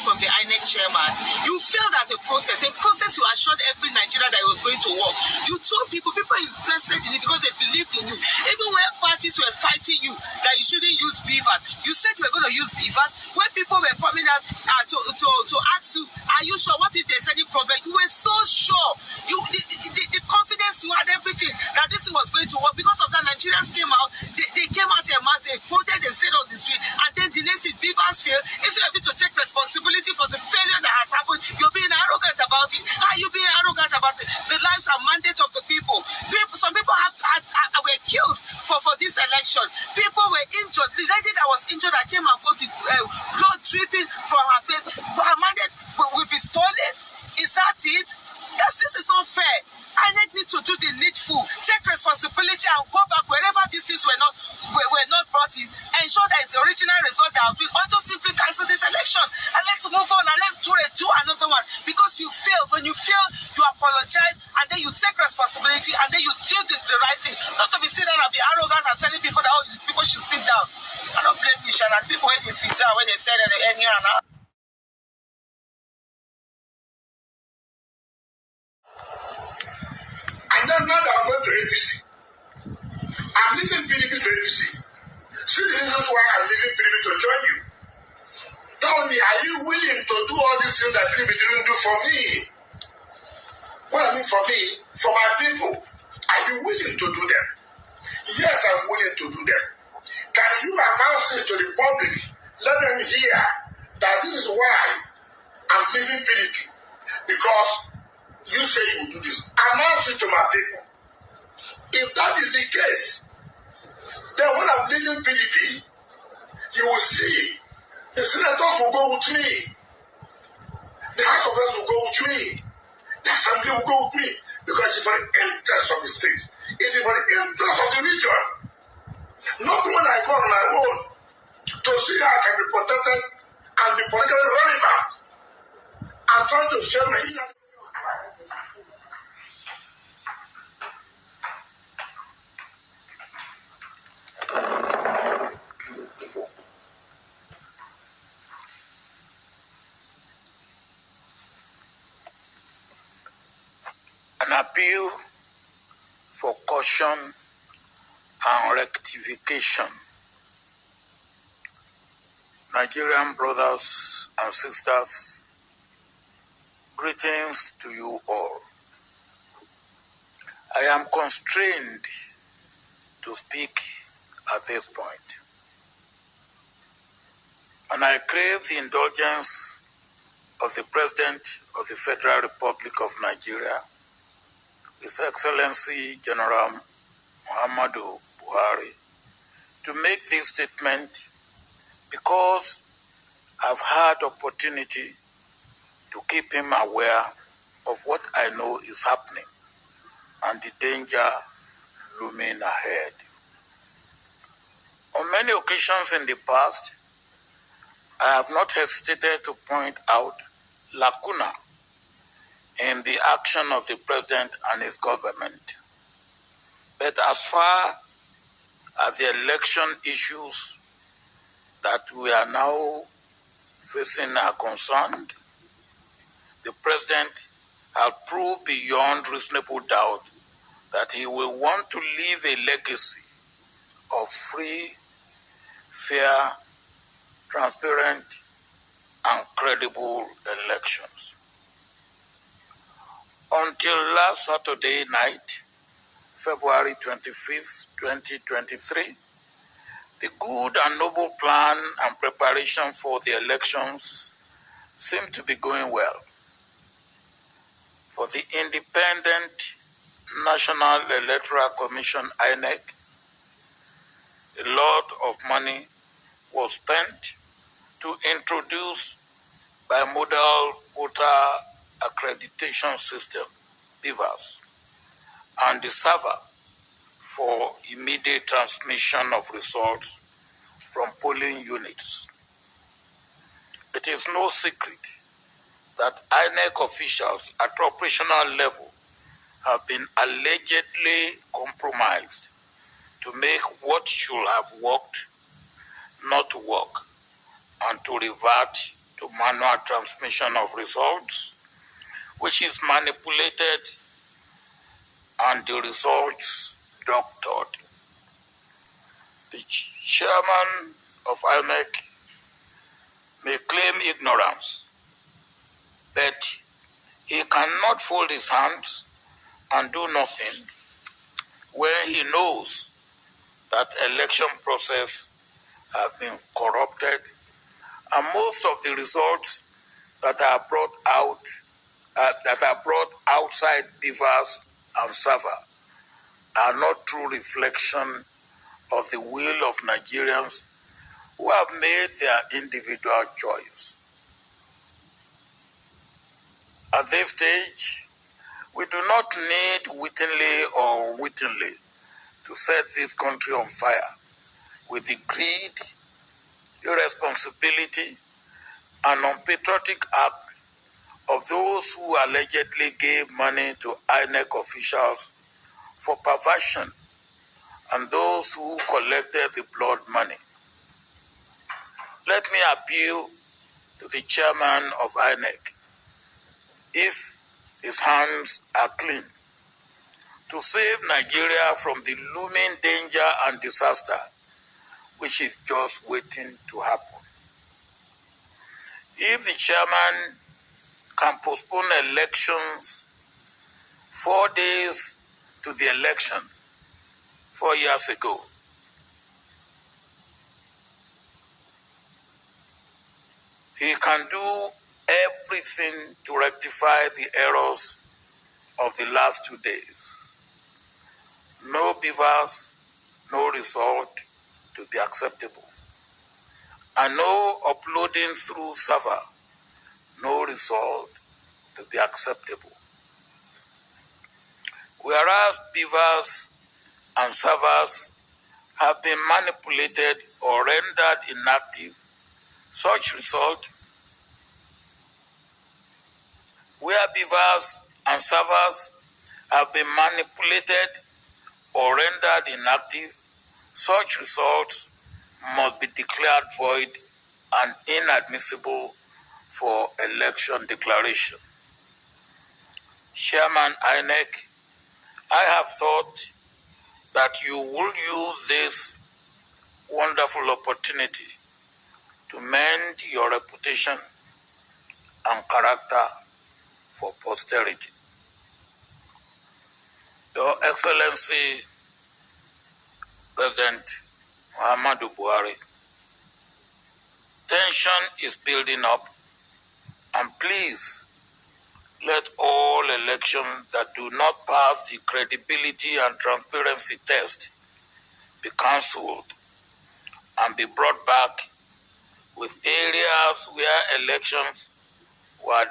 coming from the INEC chairman. You failed at a process you assured every Nigerian that it was going to work. You told people invested in it because they believed in you. Even when parties were fighting you that you shouldn't use beavers, you said you were going to use beavers. When people were coming out to ask you, are you sure? What if there's any problem? You were so sure. The confidence you had, everything, that this thing was going to work. Because of that, Nigerians came out. They came out in mass. They voted. They said on the street. And then the next is beavers fail. Instead of you to take responsibility for the failure that has happened, you're being arrogant about it. How are you being arrogant about it? The lives and mandate of the people. Some people were killed for this election. People were injured. The lady that was injured that came and voted, blood dripping from her face. Her mandate will be stolen. Is that it? This is not fair. INEC need to do the needful, take responsibility and go back wherever these things were not brought in, ensure that it's the original result that will also simply cancel this election and let's move on and let's do another one. Because you failed. When you fail, you apologize and then you take responsibility and then you do the right thing. Not to be sitting down and be arrogant and telling people that people should sit down. I don't blame you, Shannon. People when they sit down, when they tell them anyhow. And then now that I'm going to APC, I'm leaving PDP to APC. See the reasons why I'm leaving PDP to join you. Tell me, are you willing to do all these things that PDP didn't do for me? What I mean for me, for my people, are you willing to do them? Yes, I'm willing to do them. Can you announce it to the public? Let them hear that this is why I'm leaving PDP. Because you say you will do this. Announce it to my people. If that is the case, then when I'm leaving PDP, you will see the senators will go with me. The House of Reps will go with me. The Assembly will go with me. Because it's for the interest of the state. It is for the interest of the region. Not when I go on my own to see how I can be protected and be politically relevant. I'm trying to share my inner. An appeal for caution and rectification. Nigerian brothers and sisters, greetings to you all. I am constrained to speak at this point, and I crave the indulgence of the President of the Federal Republic of Nigeria, His Excellency General Muhammadu Buhari, to make this statement because I've had opportunity to keep him aware of what I know is happening and the danger looming ahead. On many occasions in the past, I have not hesitated to point out lacuna in the action of the President and his government. But as far as the election issues that we are now facing are concerned, the President has proved beyond reasonable doubt that he will want to leave a legacy of free, fair, transparent, and credible elections. Until last Saturday night, February 25th, 2023, the good and noble plan and preparation for the elections seem to be going well. For the Independent National Electoral Commission, INEC, a lot of money was spent to introduce bimodal voter accreditation system, BVAS, and the server for immediate transmission of results from polling units. It is no secret that INEC officials at operational level have been allegedly compromised to make what should have worked not work and to revert to manual transmission of results, which is manipulated and the results doctored. The chairman of INEC may claim ignorance, but he cannot fold his hands and do nothing when he knows that election process have been corrupted and most of the results that are brought outside beavers and server are not true reflection of the will of Nigerians who have made their individual choice. At this stage, we do not need wittingly or unwittingly to set this country on fire with the greed, irresponsibility, and unpatriotic act of those who allegedly gave money to INEC officials for perversion and those who collected the blood money. Let me appeal to the chairman of INEC, if his hands are clean, to save Nigeria from the looming danger and disaster which is just waiting to happen. If the chairman can postpone elections 4 days to the election 4 years ago, he can do everything to rectify the errors of the last 2 days. No beavers, no result to be acceptable. And no uploading through server, no result to be acceptable. Whereas beavers and servers have been manipulated or rendered inactive, such result, where beavers and servers have been manipulated or rendered inactive, such results must be declared void and inadmissible for election declaration. Chairman INEC, I have thought that you will use this wonderful opportunity to mend your reputation and character for posterity. Your Excellency, President Muhammadu Buhari, tension is building up, and please let all elections that do not pass the credibility and transparency test be cancelled and be brought back with areas where elections were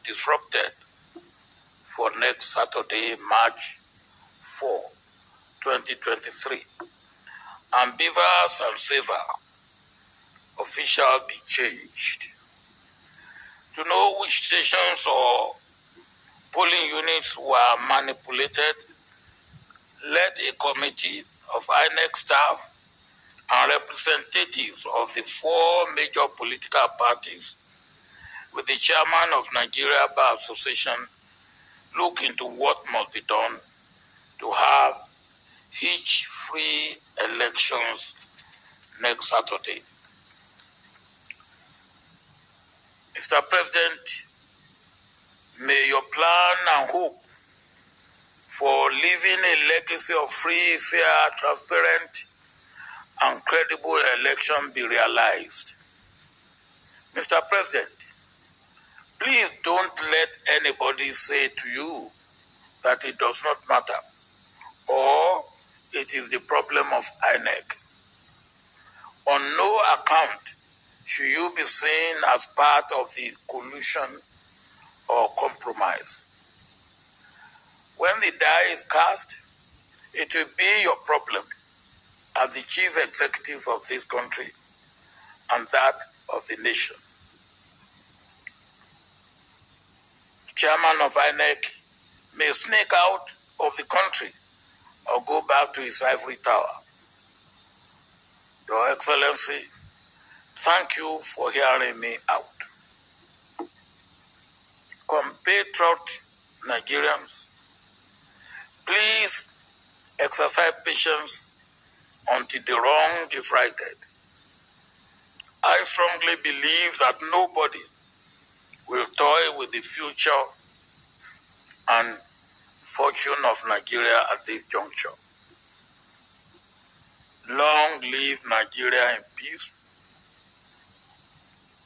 disrupted for next Saturday, March 4, 2023. And beavers and saver officials be changed. To know which stations or polling units were manipulated, let a committee of INEC staff and representatives of the 4 major political parties with the chairman of Nigeria Bar Association look into what must be done to have each free elections next Saturday. Mr. President, may your plan and hope for leaving a legacy of free, fair, transparent, and credible election be realized. Mr. President, please don't let anybody say to you that it does not matter or it is the problem of INEC. On no account should you be seen as part of the collusion or compromise. When the die is cast, it will be your problem as the chief executive of this country and that of the nation. Chairman of INEC may sneak out of the country or go back to his ivory tower. Your Excellency, thank you for hearing me out. Compatriot Nigerians, please exercise patience until the wrong is righted. I strongly believe that nobody will toy with the future and fortune of Nigeria at this juncture. Long live Nigeria in peace,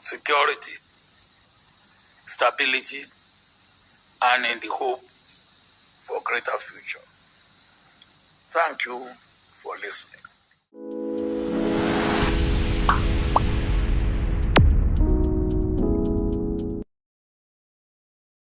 security, stability, and in the hope for a greater future. Thank you for listening.